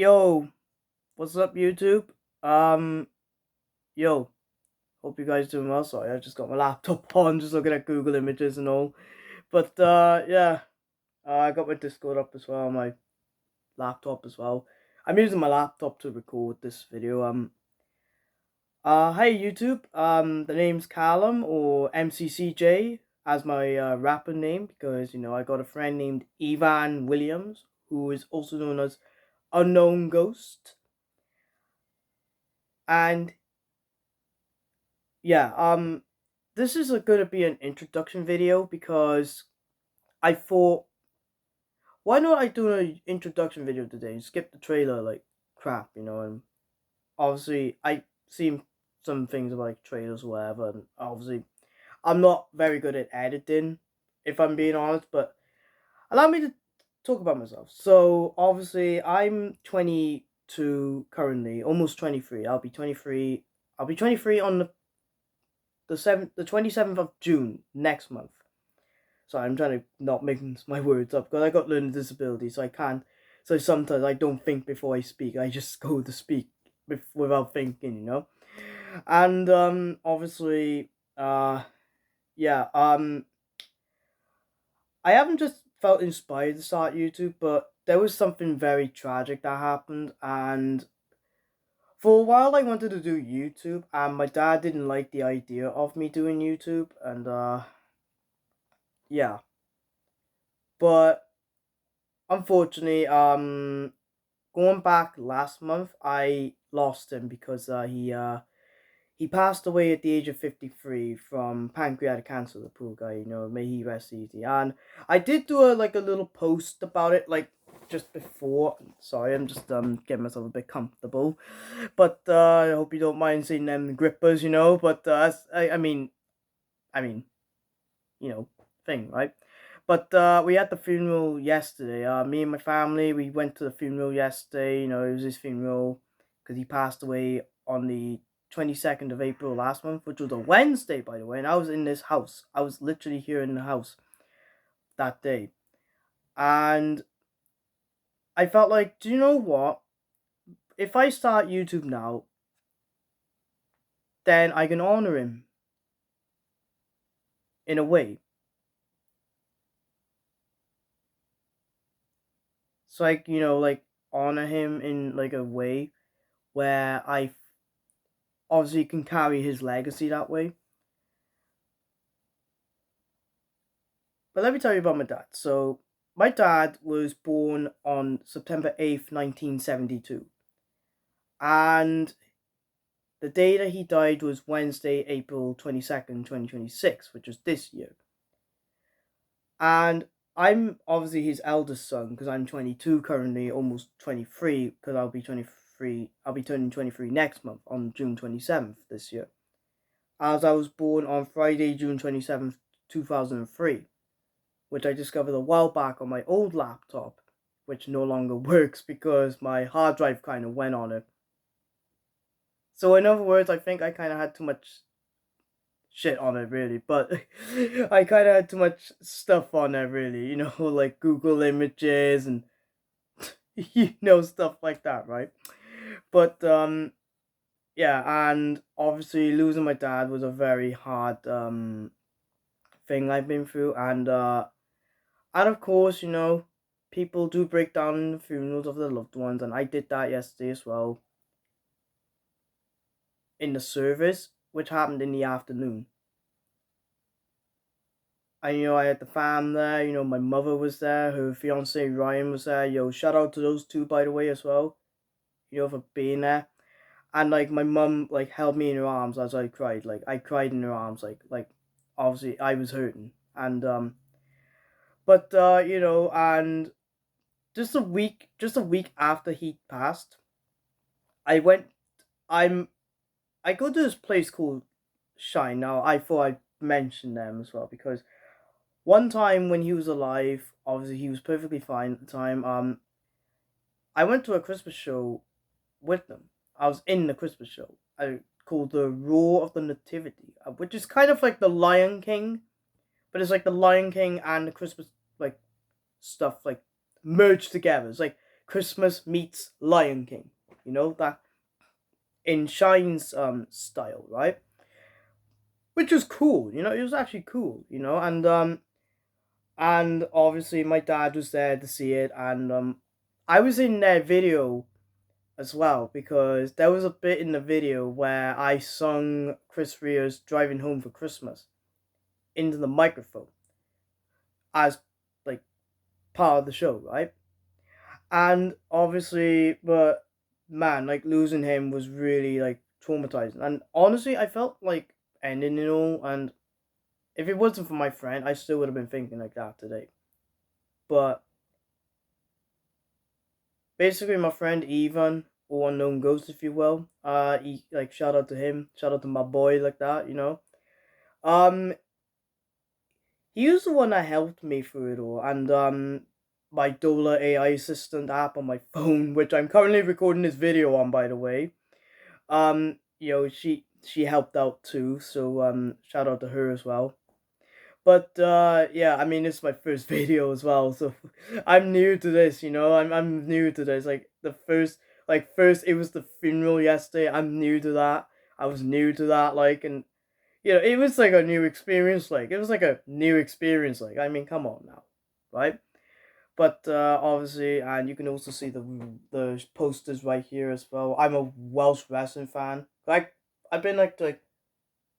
Yo, what's up, YouTube? Um, yo, hope you guys doing well. Sorry, I just got my laptop on, just looking at Google Images and all. But yeah, I got my Discord up as well, my laptop as well. I'm using my laptop to record this video. Hey YouTube. The name's Callum or MCCJ as my rapper name because I got a friend named Evan Williams who is also known as Unknown Ghost. And yeah, this is going to be an introduction video because I thought, why not I do an introduction video today and skip the trailer like crap, and obviously I seen some things about like trailers or whatever, and obviously I'm not very good at editing, if I'm being honest, but allow me to talk about myself. So obviously I'm 22 currently, almost 23. I'll be 23 on the 27th of June next month. Sorry, I'm trying to not make my words up because I got learning disability, so I can't. So sometimes I don't think before I speak. I just go to speak without thinking. And obviously, yeah, I haven't just felt inspired to start YouTube, but there was something very tragic that happened, and for a while I wanted to do YouTube, and my dad didn't like the idea of me doing YouTube, and yeah, but unfortunately, going back last month, I lost him because he passed away at the age of 53 from pancreatic cancer. The poor guy, may he rest easy. And I did do a little post about it, like just before. Sorry, I'm just getting myself a bit comfortable, but I hope you don't mind seeing them grippers, But I mean, thing, right? But we had the funeral yesterday. Me and my family, we went to the funeral yesterday. It was his funeral because he passed away on the 22nd of April last month, which was a Wednesday, by the way. And I was in this house. I was literally here in the house that day. And I felt like, do you know what? If I start YouTube now, then I can honor him in a way. So, like honor him in like a way where I obviously can carry his legacy that way. But let me tell you about my dad. So, my dad was born on September 8th, 1972. And the day that he died was Wednesday, April 22nd, 2026, which was this year. And I'm obviously his eldest son because I'm 22 currently, almost 23 because I'll be 23. I'll be turning 23 next month on June 27th this year. As I was born on Friday, June 27th, 2003. Which I discovered a while back on my old laptop, which no longer works because my hard drive kind of went on it. So in other words, I think I kind of had too much shit on it, really. But I kind of had too much stuff on it, really. Like Google Images and stuff like that, right? But yeah, and obviously losing my dad was a very hard thing I've been through, and of course, people do break down in the funerals of their loved ones, and I did that yesterday as well in the service, which happened in the afternoon. And I had the fam there, my mother was there, her fiance Ryan was there. Shout out to those two, by the way, as well, for being there. And like my mum like held me in her arms as I cried. Like I cried in her arms, like obviously I was hurting. And but and just a week after he passed, I went. I go to this place called Shine. Now I thought I'd mention them as well because one time when he was alive, obviously he was perfectly fine at the time. I went to a Christmas show with them. I was in the Christmas show. Called the Roar of the Nativity, which is kind of like the Lion King, but it's like the Lion King and the Christmas like stuff like merged together. It's like Christmas meets Lion King. You know, that in Shine's style, right? Which was cool. You know, it was actually cool. You know, and obviously my dad was there to see it, and I was in their video as well, because there was a bit in the video where I sung Chris Ria's "Driving Home for Christmas" into the microphone as like part of the show, right? And obviously, but man, like losing him was really like traumatizing. And honestly, I felt like ending it all. And if it wasn't for my friend, I still would have been thinking like that today. But basically, my friend Ivan, or unknown ghost, if you will, he like shout out to him, shout out to my boy, like that, you know. Um, he was the one that helped me through it all, and my Dola AI assistant app on my phone, which I'm currently recording this video on, by the way. You know, she helped out too, so shout out to her as well. But yeah, I mean it's my first video as well, so I'm new to this, you know. I'm new to this. Like the first it was the funeral yesterday. I'm new to that. I was new to that, like, and you know, it was like a new experience. Like it was like a new experience. Like I mean, come on now, right? But obviously, and you can also see the posters right here as well. I'm a Welsh wrestling fan. Like I've been like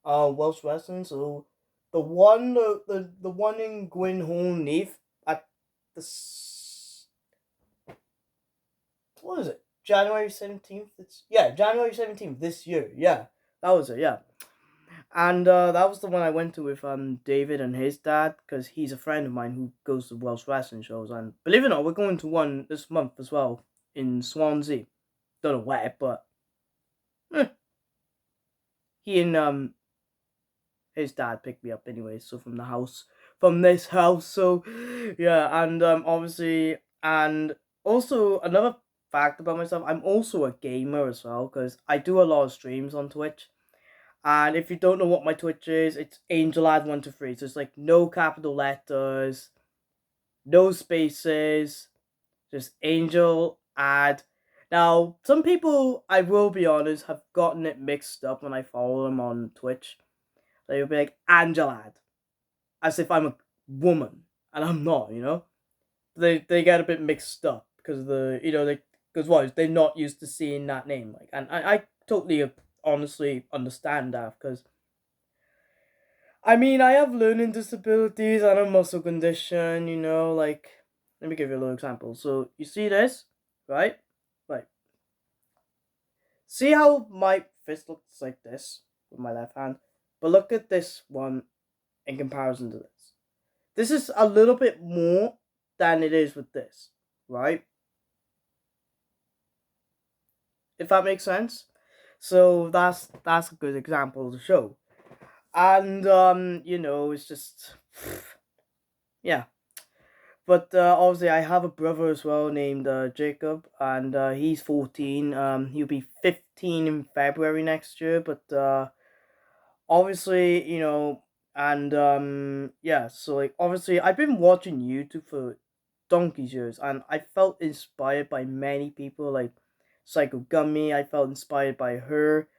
Welsh wrestling. So the one in Gwynhorn Neath at the what is it? January 17th. It's January 17th this year. Yeah, that was it. Yeah. And that was the one I went to with David and his dad, because he's a friend of mine who goes to Welsh wrestling shows. And believe it or not, we're going to one this month as well in Swansea. Don't know where, but eh, he and his dad picked me up anyway. So from this house. So yeah, and obviously, and also another fact about myself, I'm also a gamer as well, because I do a lot of streams on Twitch. And if you don't know what my Twitch is, it's AngelAd123. So it's like no capital letters, no spaces, just Angel Ad. Now, some people, I will be honest, have gotten it mixed up when I follow them on Twitch. They'll be like, Angelad, as if I'm a woman, and I'm not, you know? They get a bit mixed up because of the, you know, because what, they're not used to seeing that name. Like, and I totally honestly understand that, because I mean, I have learning disabilities and a muscle condition, you know, like, let me give you a little example. So, you see this, right? Right. See how my fist looks like this with my left hand? But look at this one in comparison to this. This is a little bit more than it is with this, right? If that makes sense. So that's a good example to show. And you know, it's just yeah. But obviously, I have a brother as well named Jacob, and he's 14. He'll be 15 in February next year. But obviously, you know, and yeah. So like, obviously, I've been watching YouTube for donkey's years, and I felt inspired by many people like Psycho Gummy. I felt inspired by her.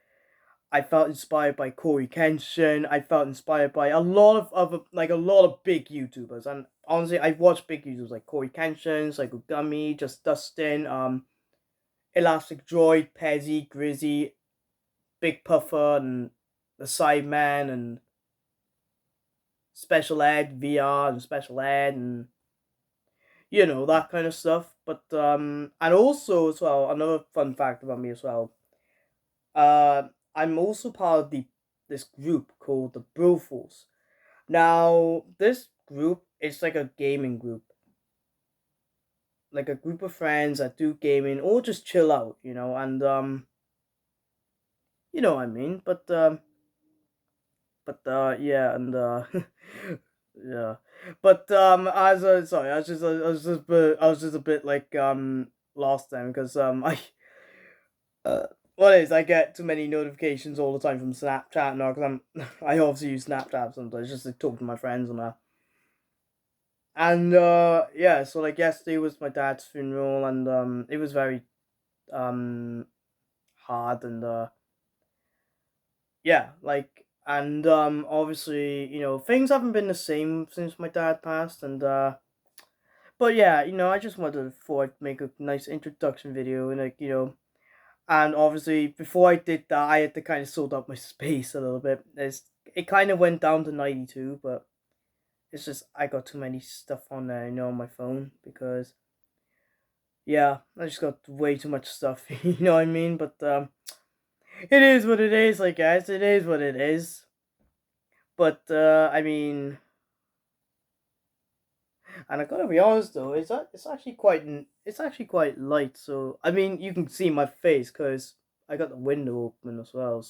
I felt inspired by Corey Kenshin. I felt inspired by a lot of other, like a lot of big YouTubers. And honestly, I've watched big YouTubers like Corey Kenshin, Psycho Gummy, Just Dustin, Elastic Droid, Pezzy, Grizzy, Big Puffer, and the Sideman, and Special Ed, VR, and Special Ed, and you know, that kind of stuff. But and also as well, another fun fact about me as well. I'm also part of this group called the Bro Force. Now, this group is like a gaming group, like a group of friends that do gaming or just chill out, you know, and you know what I mean. But yeah, and yeah, but as sorry, I was just a bit like lost then, because I what is, I get too many notifications all the time from Snapchat now, because I obviously use Snapchat sometimes just to talk to my friends and that. And yeah, so like yesterday was my dad's funeral, and it was very um hard, and yeah, like, and obviously, things haven't been the same since my dad passed, and but yeah, I just wanted to make a nice introduction video, and like, and obviously before I did that, I had to kind of sort out my space a little bit. It kind of went down to 92, but it's just I got too many stuff on there, on my phone, because yeah, I just got way too much stuff, you know what I mean? But it is what it is, I guess. It is what it is. But I mean, and I gotta be honest though, it's actually quite light. So I mean, you can see my face because I got the window open as well.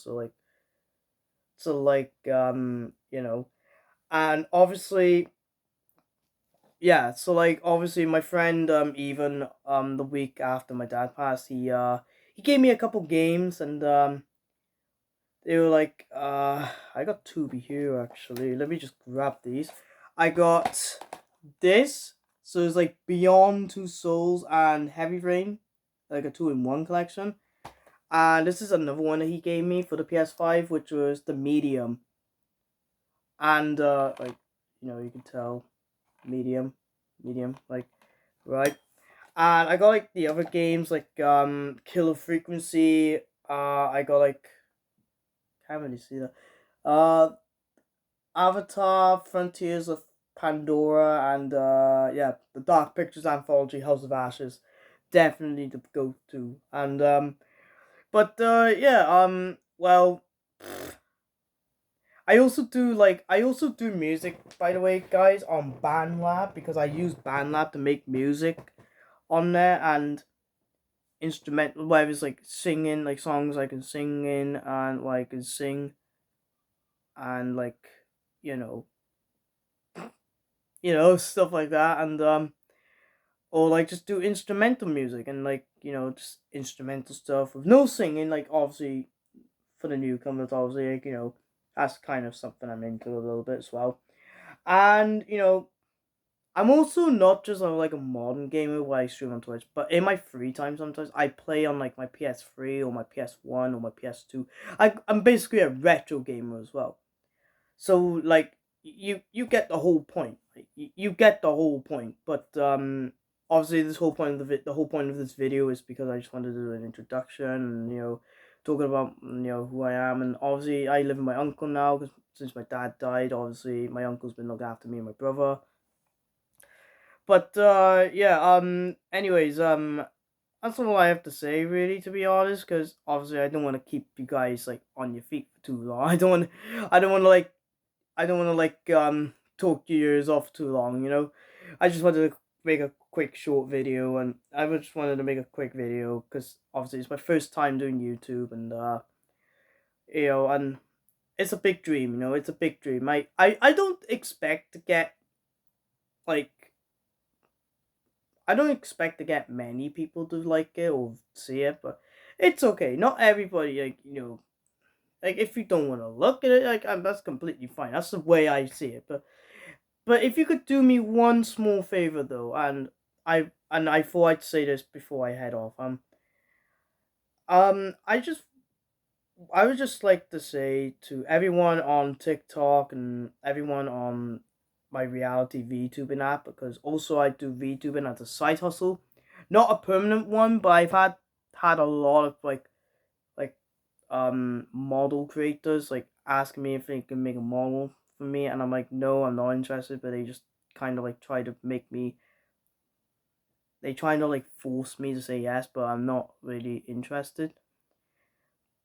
And obviously, yeah. So like obviously, my friend even the week after my dad passed, he gave me a couple games, and they were like I got two here actually. Let me just grab these. I got this. So it's like Beyond Two Souls and Heavy Rain, like a two-in-one collection. And this is another one that he gave me for the PS5, which was the Medium. And like, you can tell medium, like, right. And I got like the other games like Killer Frequency. I got like, can't really see that. Avatar, Frontiers of Pandora, and yeah, the Dark Pictures anthology, House of Ashes, definitely the go to. And but yeah, well, I also do music, by the way, guys, on BandLab, because I use BandLab to make music on there, and instrumental, whether it's like singing, like songs I can sing in, and like I can sing, and like, you know stuff like that, and or like just do instrumental music, and like, just instrumental stuff with no singing, like, obviously for the newcomers, obviously, like, that's kind of something I'm into a little bit as well. And I'm also not just like a modern gamer where I stream on Twitch, but in my free time sometimes I play on like my PS3 or my PS1 or my PS2. I'm basically a retro gamer as well. So like, you get the whole point. Like, you get the whole point. But obviously this whole point of the whole point of this video is because I just wanted to do an introduction, and talking about who I am. And obviously I live with my uncle now, because since my dad died, obviously my uncle's been looking after me and my brother. But yeah, anyways, that's all I have to say, really, to be honest, because obviously I don't want to keep you guys like on your feet for too long. I don't want to like talk your ears off too long. I just wanted to make a quick short video, and I just wanted to make a quick video because obviously it's my first time doing YouTube, and and it's a big dream. It's a big dream. I don't expect to get like I don't expect to get many people to like it or see it, but it's okay. Not everybody, like, like, if you don't want to look at it, like, that's completely fine. That's the way I see it. But if you could do me one small favor though, and I thought I'd say this before I head off. Um, I just I would just like to say to everyone on TikTok and everyone on my reality VTubing app, because also I do VTubing as a side hustle, not a permanent one, but I've had a lot of like model creators like asking me if they can make a model for me, and I'm like, no, I'm not interested. But they just kind of like trying to like force me to say yes, but I'm not really interested.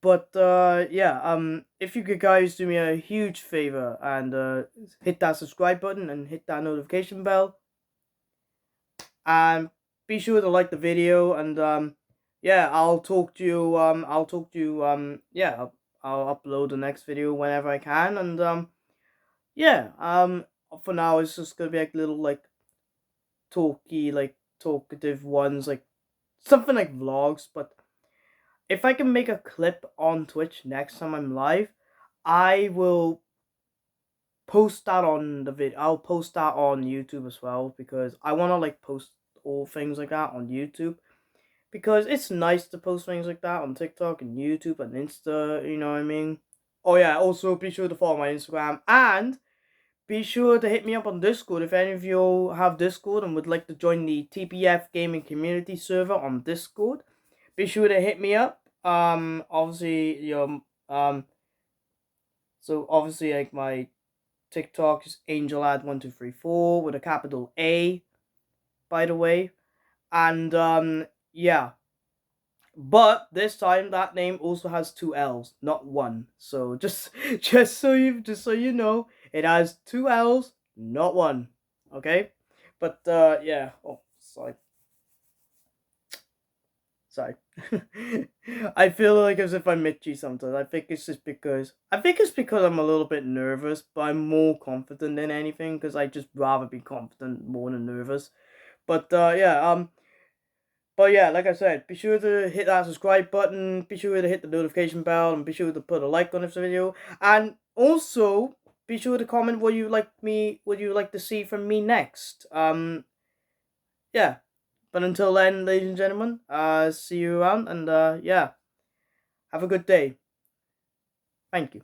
But yeah, if you could guys do me a huge favor and hit that subscribe button and hit that notification bell, and be sure to like the video, and yeah, I'll talk to you. Yeah, I'll upload the next video whenever I can, and yeah, for now it's just gonna be like little like talkative ones, like something like vlogs. But if I can make a clip on Twitch next time I'm live, I will post that on the video. I'll post that on YouTube as well, because I want to like post all things like that on YouTube, because it's nice to post things like that on TikTok and YouTube and Insta, you know what I mean? Oh yeah, also be sure to follow my Instagram, and be sure to hit me up on Discord if any of you have Discord and would like to join the TPF gaming community server on Discord. Be sure to hit me up. Obviously, so obviously, like, my TikTok is AngelAd1234 with a capital A, by the way. And yeah. But this time that name also has two L's, not one. So just so you know, it has two L's, not one. Okay? But yeah. Oh, sorry. I feel like as if I'm itchy sometimes. I think it's because I'm a little bit nervous, but I'm more confident than anything, because I just rather be confident more than nervous. But yeah, like I said, be sure to hit that subscribe button, be sure to hit the notification bell, and be sure to put a like on this video. And also, be sure to comment what you like to see from me next. Yeah. But until then, ladies and gentlemen, see you around, and yeah, have a good day. Thank you.